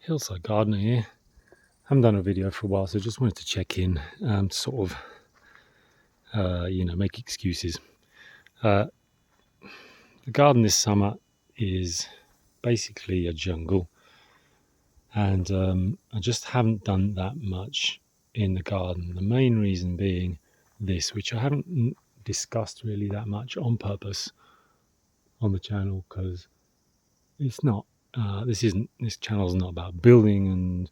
Hillside Gardener here. Haven't done a video for a while, so just wanted to check in and make excuses. The garden this summer is basically a jungle, and I just haven't done that much in the garden. The main reason being this, which I haven't discussed really that much on purpose on the channel, because it's not. This channel is not about building and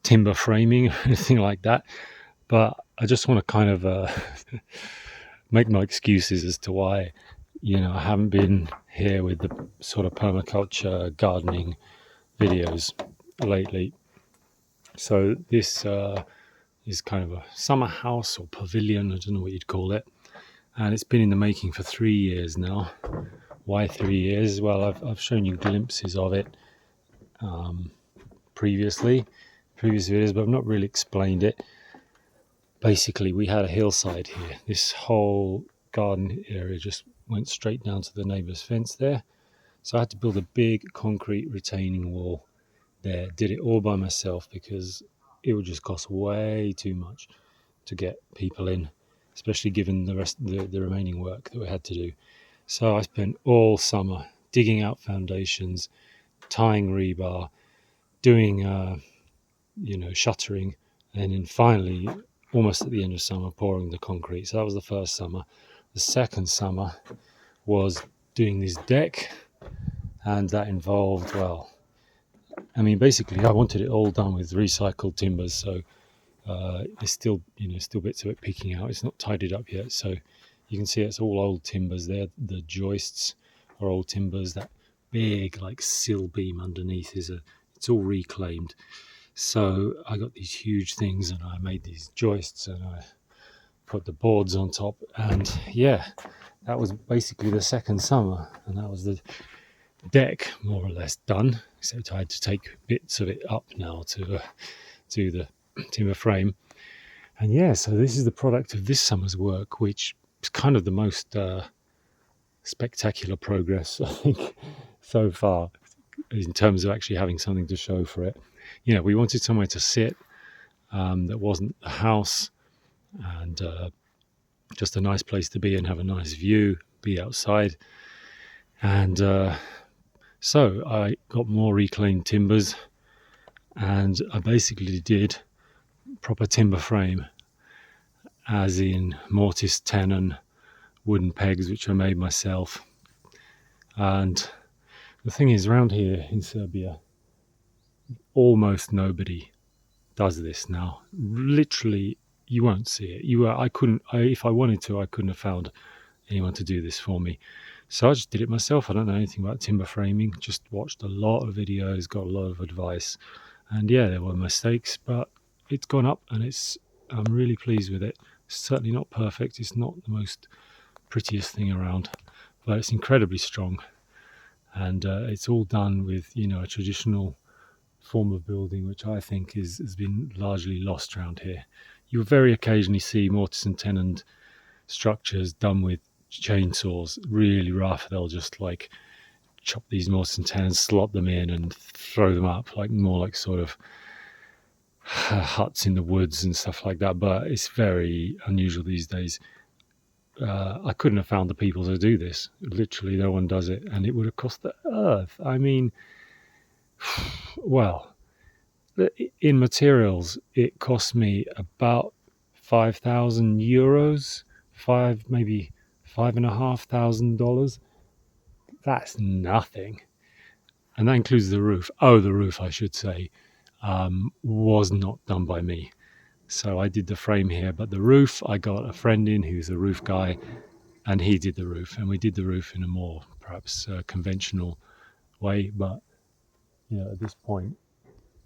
timber framing or anything like that, but I just want to kind of make my excuses as to why I haven't been here with the sort of permaculture gardening videos lately. So this is kind of a summer house or pavilion, I don't know what you'd call it, and it's been in the making for 3 years now. Why 3 years? Well, I've shown you glimpses of it previous videos, but I've not really explained it. Basically, we had a hillside here. This whole garden area just went straight down to the neighbour's fence there. So I had to build a big concrete retaining wall there. Did it all by myself because it would just cost way too much to get people in, especially given the remaining work that we had to do. So I spent all summer digging out foundations, tying rebar, doing shuttering, and then finally, almost at the end of summer, pouring the concrete. So that was the first summer. The second summer was doing this deck, and that involved, basically I wanted it all done with recycled timbers, so there's still bits of it peeking out. It's not tidied up yet, so you can see it's all old timbers there. The joists are old timbers. That big sill beam underneath it's all reclaimed. So I got these huge things and I made these joists and I put the boards on top, and that was basically the second summer, and that was the deck more or less done, except I had to take bits of it up now to do the timber frame. And so this is the product of this summer's work, which is kind of the most spectacular progress I think so far in terms of actually having something to show for it. We wanted somewhere to sit that wasn't a house, and just a nice place to be and have a nice view, be outside. And so I got more reclaimed timbers, and I basically did proper timber frame, as in mortise tenon wooden pegs, which I made myself. And the thing is, around here in Serbia, almost nobody does this now. Literally, you won't see it. If I wanted to, I couldn't have found anyone to do this for me. So I just did it myself. I don't know anything about timber framing. Just watched a lot of videos, got a lot of advice, and there were mistakes, but it's gone up, and I'm really pleased with it. It's certainly not perfect. It's not the most prettiest thing around, but it's incredibly strong, and it's all done with a traditional form of building, which I think has been largely lost around here. You very occasionally see mortise and tenon structures done with chainsaws, really rough. They'll just chop these mortise and tenon, slot them in and throw them up, more like sort of huts in the woods and stuff like that, but it's very unusual these days. I couldn't have found the people to do this. Literally no one does it, and it would have cost the earth. Well, in materials, it cost me about 5,000 euros, maybe $5,500. That's nothing, and that includes the roof. Oh, the roof, I should say, was not done by me. So I did the frame here, but the roof, I got a friend in who's a roof guy, and he did the roof, and we did the roof in a more perhaps conventional way. But at this point,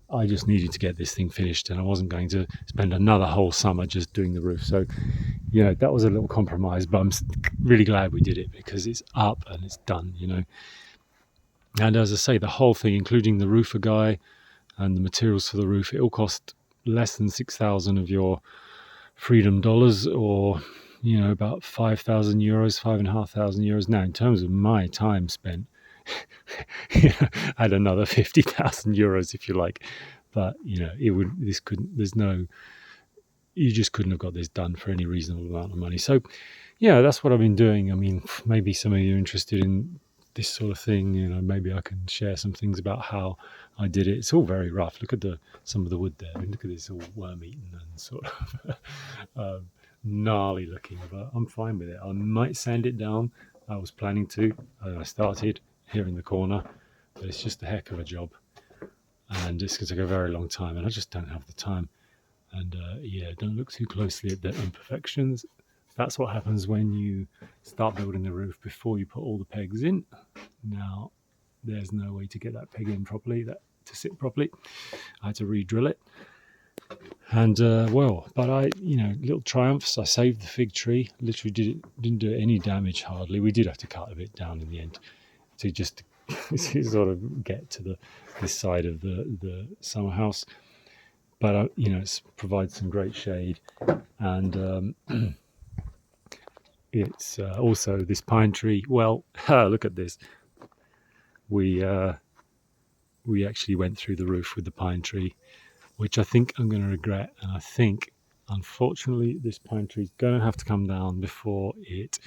I just needed to get this thing finished, and I wasn't going to spend another whole summer just doing the roof. So, that was a little compromise, but I'm really glad we did it because it's up and it's done, And as I say, the whole thing, including the roofer guy and the materials for the roof, it all cost less than 6,000 of your freedom dollars, or, about 5,000 euros, 5,500 euros. Now, in terms of my time spent, add another 50,000 euros if you like. But you just couldn't have got this done for any reasonable amount of money. So yeah, that's what I've been doing. I mean, maybe some of you are interested in this sort of thing. Maybe I can share some things about how I did it. It's all very rough. Look at some of the wood there. I mean, look at this, all worm-eaten and sort of gnarly looking. But I'm fine with it. I might sand it down. I was planning to. I started here in the corner, but it's just a heck of a job, and it's going to take a very long time, and I just don't have the time. And don't look too closely at the imperfections. That's what happens when you start building the roof before you put all the pegs in. Now, there's no way to get that peg in properly, to sit properly. I had to re-drill it. And little triumphs. I saved the fig tree. Literally didn't do it any damage hardly. We did have to cut a bit down in the end to just to sort of get to this side of the summer house. But it provides some great shade, and it's also this pine tree. Well, look at this. We actually went through the roof with the pine tree, which I think I'm going to regret. And I think, unfortunately, this pine tree is going to have to come down before it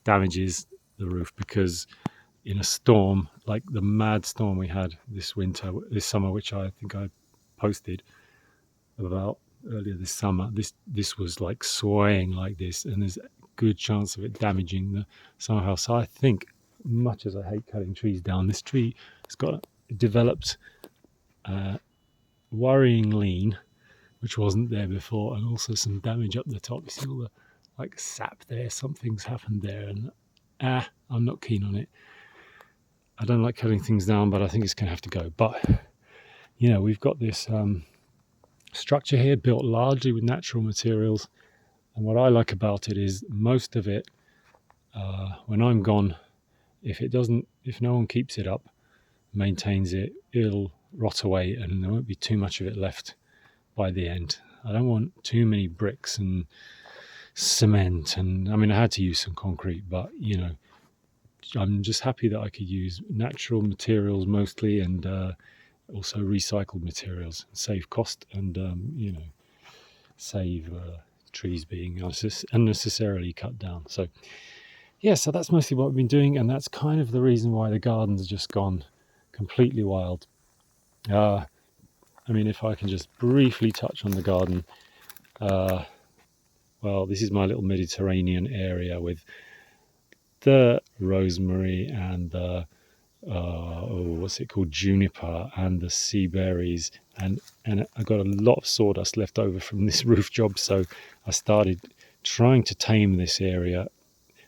damages the roof, because in a storm, like the mad storm we had this summer, which I think I posted about earlier this summer, this was like swaying like this, and there's a good chance of it damaging the summer house. So I think, much as I hate cutting trees down, this tree has developed worrying lean, which wasn't there before, and also some damage up the top. You see all the sap there. Something's happened there, and I'm not keen on it. I don't like cutting things down, but I think it's going to have to go. But we've got this structure here built largely with natural materials, and what I like about it is most of it, when I'm gone, if no one keeps it up, maintains it, it'll rot away, and there won't be too much of it left by the end. I don't want too many bricks and cement, and I mean, I had to use some concrete, but I'm just happy that I could use natural materials mostly, and also recycled materials, save cost, and save trees being unnecessarily cut down. So so that's mostly what we've been doing, and that's kind of the reason why the garden's just gone completely wild. I mean, if I can just briefly touch on the garden, well, this is my little Mediterranean area with the rosemary and the what's it called, juniper, and the sea berries, and I got a lot of sawdust left over from this roof job, so I started trying to tame this area,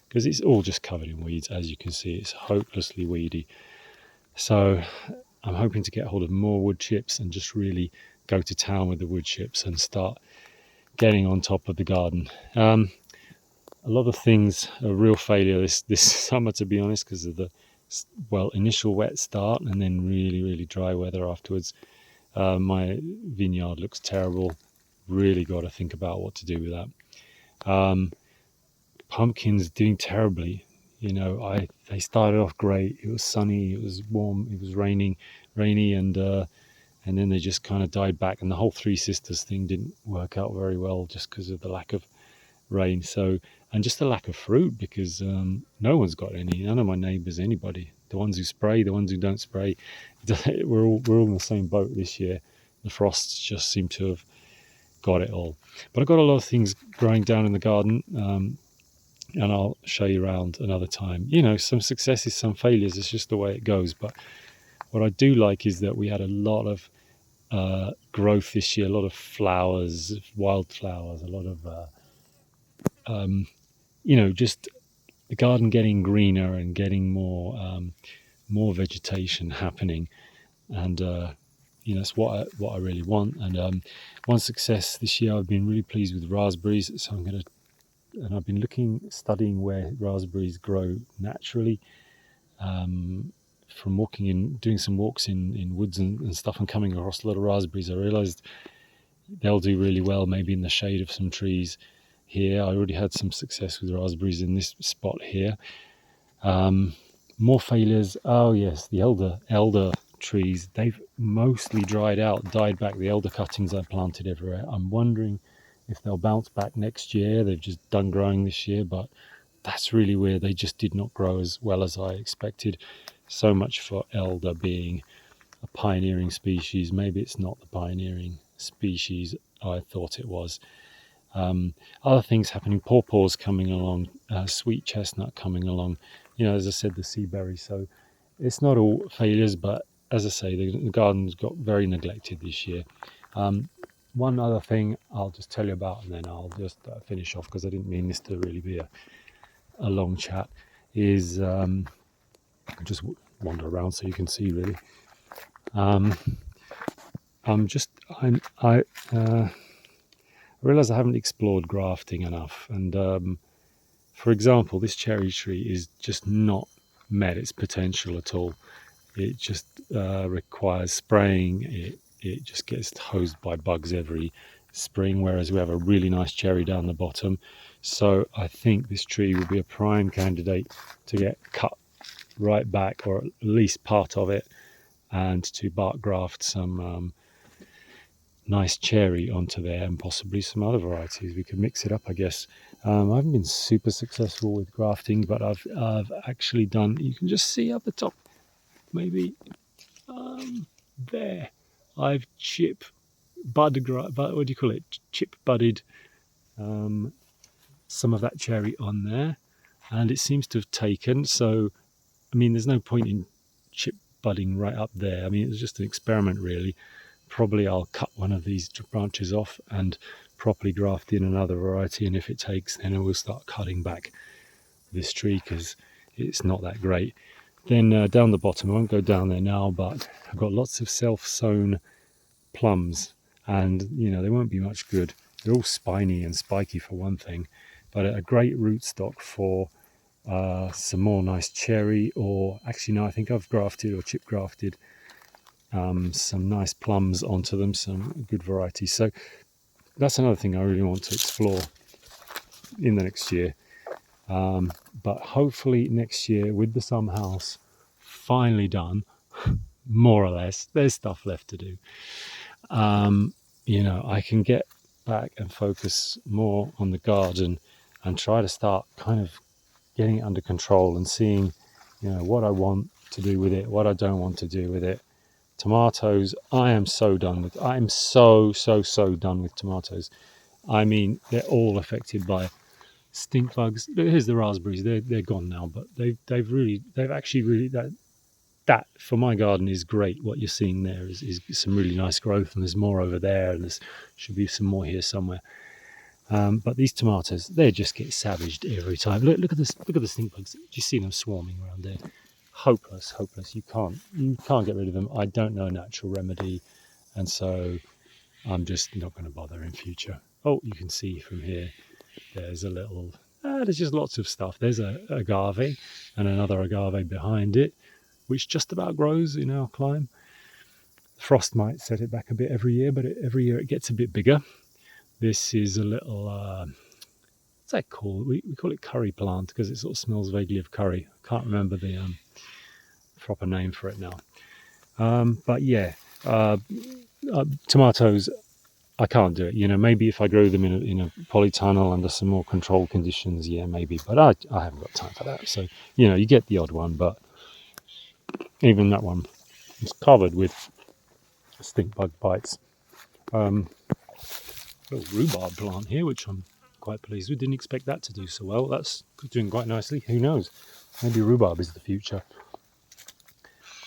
because it's all just covered in weeds. As you can see, it's hopelessly weedy. So I'm hoping to get hold of more wood chips and just really go to town with the wood chips and start getting on top of the garden. A lot of things are a real failure this summer, to be honest, because of the initial wet start and then really, really dry weather afterwards. My vineyard looks terrible. Really got to think about what to do with that. Pumpkins doing terribly. They started off great. It was sunny, it was warm, it was rainy, and then they just kind of died back. And the whole Three Sisters thing didn't work out very well, just because of the lack of rain. And just the lack of fruit, because no one's got any. None of my neighbours, anybody. The ones who spray, the ones who don't spray. We're all in the same boat this year. The frosts just seem to have got it all. But I've got a lot of things growing down in the garden, and I'll show you around another time. Some successes, some failures. It's just the way it goes. But what I do like is that we had a lot of growth this year, a lot of flowers, wildflowers, a lot of just the garden getting greener and getting more vegetation happening, and that's what I really want. And one success this year, I've been really pleased with raspberries. So I've been studying where raspberries grow naturally, from doing some walks in woods and stuff, and coming across a lot of raspberries. I realized they'll do really well maybe in the shade of some trees here. I already had some success with raspberries in this spot here. More failures. Oh yes, the elder trees. They've mostly dried out, died back. The elder cuttings I planted everywhere. I'm wondering if they'll bounce back next year. They've just done growing this year, but that's really weird. They just did not grow as well as I expected. So much for elder being a pioneering species. Maybe it's not the pioneering species I thought it was. Other things happening, pawpaws coming along, sweet chestnut coming along, as I said, the sea berry. So it's not all failures, but as I say, the garden's got very neglected this year. One other thing I'll just tell you about, and then I'll just finish off, because I didn't mean this to really be a long chat, is just wander around so you can see really. I realise I haven't explored grafting enough, and for example, this cherry tree is just not met its potential at all. It just requires spraying. It just gets hosed by bugs every spring, whereas we have a really nice cherry down the bottom. So I think this tree will be a prime candidate to get cut right back, or at least part of it, and to bark graft some nice cherry onto there, and possibly some other varieties. We could mix it up, I guess. I haven't been super successful with grafting, but I've actually done, you can just see up the top, maybe there, I've chip budded, what do you call it, chip budded some of that cherry on there, and it seems to have taken. So I mean, there's no point in chip budding right up there. I mean, it was just an experiment really. Probably I'll cut one of these branches off and properly graft in another variety, and if it takes, then I will start cutting back this tree because it's not that great. Then down the bottom, I won't go down there now, but I've got lots of self-sown plums, and they won't be much good. They're all spiny and spiky for one thing, but a great rootstock for some more nice cherry, or actually no, I think I've grafted or chip grafted some nice plums onto them, some good varieties. So that's another thing I really want to explore in the next year. But hopefully next year, with the summer house finally done, more or less, there's stuff left to do. I can get back and focus more on the garden and try to start kind of getting it under control and seeing, what I want to do with it, what I don't want to do with it. Tomatoes, I am so done with. I'm so done with tomatoes. I mean, they're all affected by stink bugs. Here's the raspberries. They're gone now, but they've actually really that for my garden is great. What you're seeing there is some really nice growth, and there's more over there, and there should be some more here somewhere. But these tomatoes, they just get savaged every time. Look at this. Look at the stink bugs. Do you see them swarming around there? Hopeless. You can't get rid of them. I don't know a natural remedy, and so I'm just not going to bother in future. Oh, you can see from here, there's a little, there's just lots of stuff. There's a agave and another agave behind it, which just about grows in our climate. Frost might set it back a bit every year, but every year it gets a bit bigger. This is a little, what's that called? We call it curry plant because it sort of smells vaguely of curry. I can't remember the proper name for it now. But yeah, tomatoes, I can't do it. Maybe if I grow them in a polytunnel under some more controlled conditions, yeah, maybe. But I haven't got time for that. So, you get the odd one, but even that one is covered with stink bug bites. Little rhubarb plant here, which I'm quite pleased with. Didn't expect that to do so well. That's doing quite nicely. Who knows? Maybe rhubarb is the future.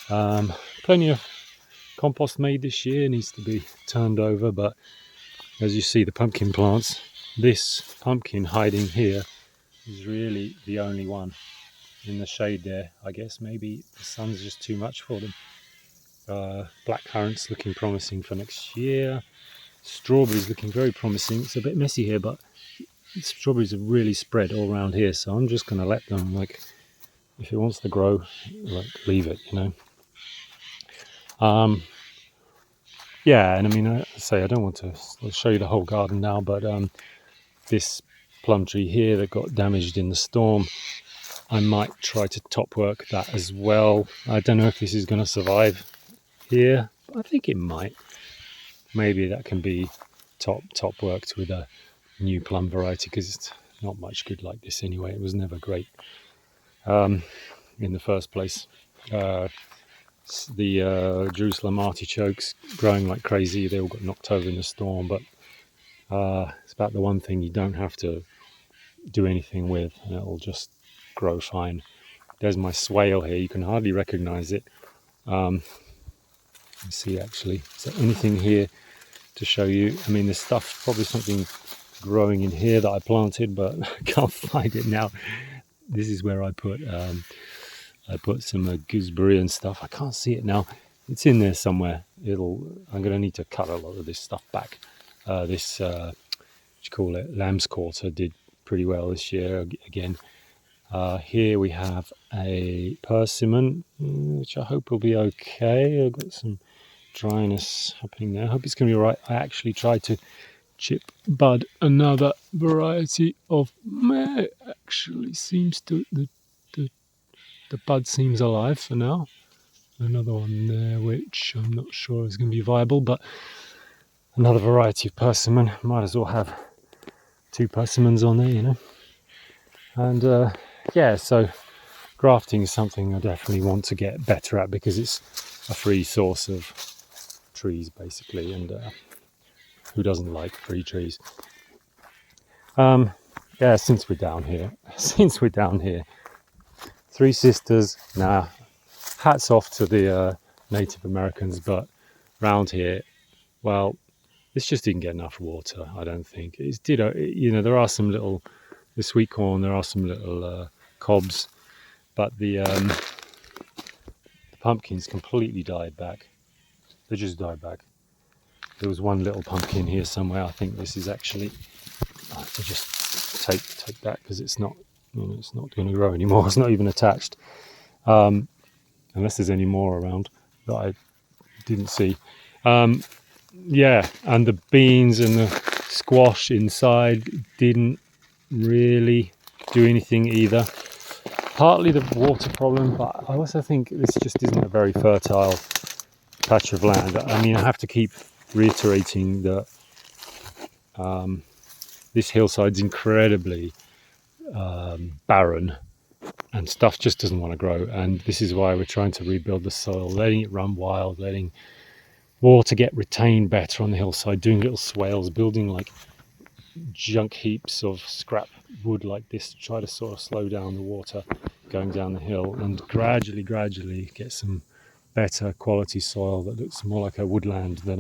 Plenty of compost made this year, needs to be turned over, but as you see, the pumpkin plants, this pumpkin hiding here is really the only one in the shade there. I guess maybe the sun's just too much for them. Black currants looking promising for next year. Strawberries looking very promising. It's a bit messy here, but strawberries have really spread all around here, so I'm just going to let them, if it wants to grow, leave it, Yeah, and I mean, I don't want to show you the whole garden now, but this plum tree here that got damaged in the storm, I might try to top work that as well. I don't know if this is going to survive here. I think it might. Maybe that can be top worked with a new plum variety, because it's not much good like this anyway. It was never great in the first place. The Jerusalem artichokes growing like crazy. They all got knocked over in the storm, but it's about the one thing you don't have to do anything with, and it'll just grow fine. There's my swale here. You can hardly recognize it. Let's see, actually, is there anything here to show you? I mean, there's stuff, probably something growing in here that I planted, but I can't find it now. This is where I put some gooseberry and stuff. I can't see it now. It's in there somewhere. I'm going to need to cut a lot of this stuff back. This what you call it, lamb's quarter, did pretty well this year again. Here we have a persimmon, which I hope will be okay. I've got some dryness happening there. I hope it's going to be all right. I actually tried to chip bud another variety of meh. Actually seems to the bud seems alive for now. Another one there which I'm not sure is going to be viable, but another variety of persimmon. Might as well have 2 persimmons on there, you know. And yeah, so grafting is something I definitely want to get better at, because it's a free source of trees basically, and who doesn't like free trees? Yeah, since we're down here, Three Sisters, nah, hats off to the Native Americans, but round here, well, this just didn't get enough water, I don't think. There are some little, the sweet corn, there are some little cobs, but the pumpkins completely died back. They just died back. There was one little pumpkin here somewhere. I think this is actually, I have to just take that, because it's not, it's not going to grow anymore. It's not even attached, unless there's any more around that I didn't see. Yeah, and the beans and the squash inside didn't really do anything either. Partly the water problem, but I also think this just isn't a very fertile patch of land. I mean, I have to keep reiterating that this hillside's incredibly barren, and stuff just doesn't want to grow. And this is why we're trying to rebuild the soil, letting it run wild, letting water get retained better on the hillside, doing little swales, building like junk heaps of scrap wood like this to try to sort of slow down the water going down the hill, and gradually get some better quality soil that looks more like a woodland than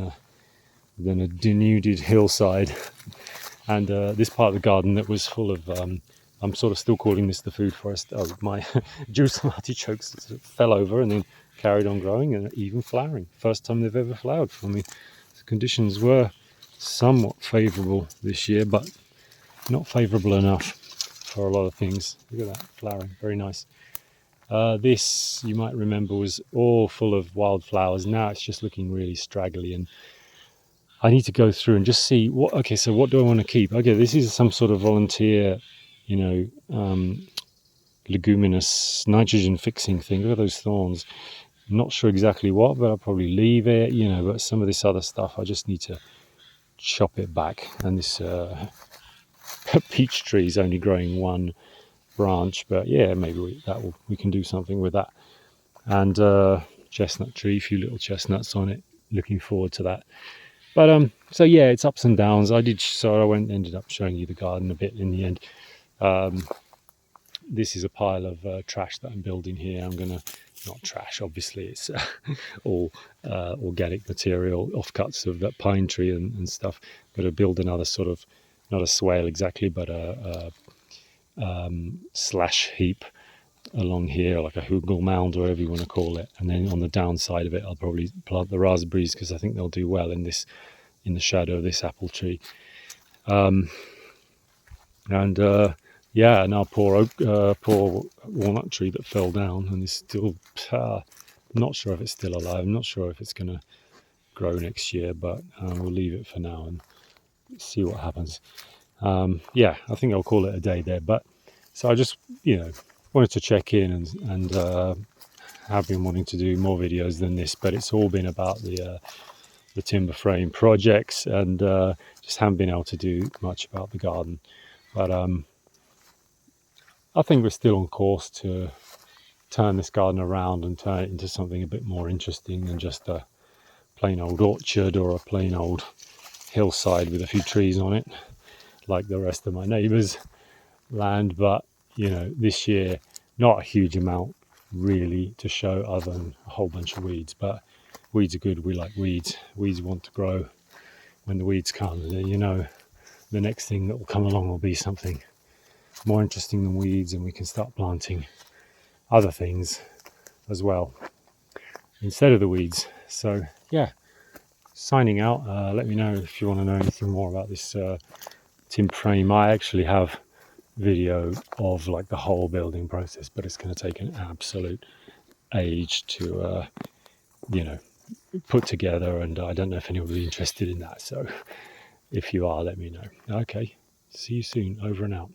a denuded hillside. And this part of the garden that was full of I'm sort of still calling this the food forest. Oh, my Jerusalem artichokes fell over and then carried on growing and even flowering. First time they've ever flowered for me. The conditions were somewhat favourable this year, but not favourable enough for a lot of things. Look at that, flowering, very nice. This, you might remember, was all full of wildflowers. Now it's just looking really straggly, and I need to go through and just see what do I want to keep? Okay, this is some sort of volunteer, leguminous nitrogen fixing thing. Look at those thorns. Not sure exactly what, but I'll probably leave it, but some of this other stuff, I just need to chop it back. And this peach tree is only growing one branch, but yeah, maybe we can do something with that. And chestnut tree, a few little chestnuts on it. Looking forward to that. But so yeah, it's ups and downs. Ended up showing you the garden a bit in the end. This is a pile of trash that I'm building here. I'm gonna, not trash, obviously, it's all organic material, offcuts of that pine tree and stuff. Going to build another sort of, not a swale exactly, but a slash heap along here, like a hugel mound, or whatever you want to call it. And then on the downside of it, I'll probably plant the raspberries, because I think they'll do well in the shadow of this apple tree. Yeah, and our poor walnut tree that fell down and is still, I'm not sure if it's still alive. I'm not sure if it's going to grow next year, but we'll leave it for now and see what happens. Yeah, I think I'll call it a day there. But so I just, wanted to check in and have been wanting to do more videos than this, but it's all been about the timber frame projects, and just haven't been able to do much about the garden. But I think we're still on course to turn this garden around and turn it into something a bit more interesting than just a plain old orchard or a plain old hillside with a few trees on it like the rest of my neighbours' land. But you know, this year not a huge amount really to show other than a whole bunch of weeds. But weeds are good. We like weeds. Weeds want to grow. When the weeds come, then you know the next thing that will come along will be something more interesting than weeds, and we can start planting other things as well instead of the weeds. So yeah, signing out. Let me know if you want to know anything more about this timber frame. I actually have video of like the whole building process, but it's going to take an absolute age to you know, put together, and I don't know if anyone will be interested in that. So if you are, let me know. Okay, see you soon. Over and out.